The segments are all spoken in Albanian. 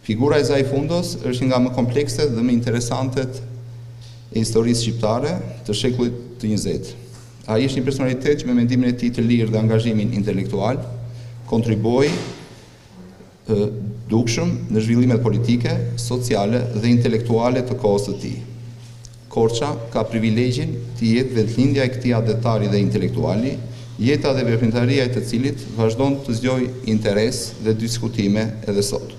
Figura e Zaifundos është nga më komplekset dhe më interesantet e historisë shqiptare të shekullit të 20. Ai është një personalitet që me mendimin e tij të lirë dhe angazhimin intelektual kontriboi dukshëm në zhvillimet politike, sociale dhe intelektuale të kohës së tij. Korça ka privilegjin të jetë vetëlindja e këtij adetari dhe intelektuali, jeta dhe veprimtaria e të cilit vazhdon të zgjojë interes dhe diskutime edhe sot.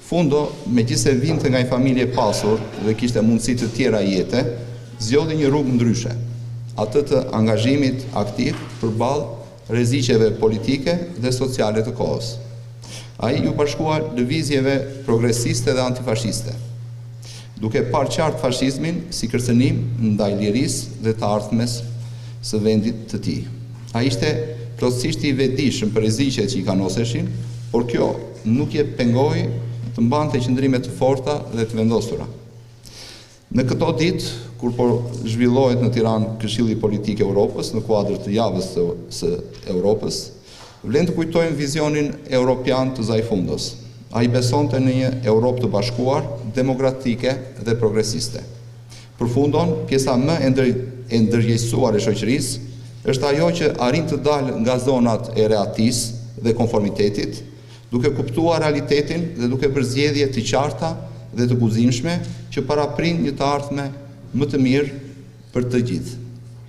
Fundo, megjithëse vinte nga një familje e pasur dhe kishte mundësi të tjera jete, zgjodhi një rrugë ndryshe, atë të angazhimit aktiv përballë rreziqeve politike dhe sociale të kohës. Ai u bashkua lëvizjeve progresiste dhe antifashiste, duke parë qartë fashizmin si kërcënim ndaj lirisë dhe të ardhmes së vendit të tij. Ai ishte plotësisht i vetëdijshëm për rreziqet që i kanoseshin, por kjo nuk i pengoi të mbante qëndrime të forta dhe të vendosura. Në këto ditë, kur po zhvillohet në Tiranë Këshilli Politik Europës në kuadër të javës së Europës, vlen të kujtojmë vizionin europian të Zaifundos. Ai besonte në një Europë të bashkuar, demokratike dhe progresiste. Përfundon, pjesa më e ndërgjegjësuar e shoqërisë është ajo që arrin të dalë nga zonat e reatisë dhe konformitetit, duke kuptuar realitetin dhe duke bërë zgjedhje të qarta dhe të guzimshme që paraprin një të ardhme më të mirë për të gjithë.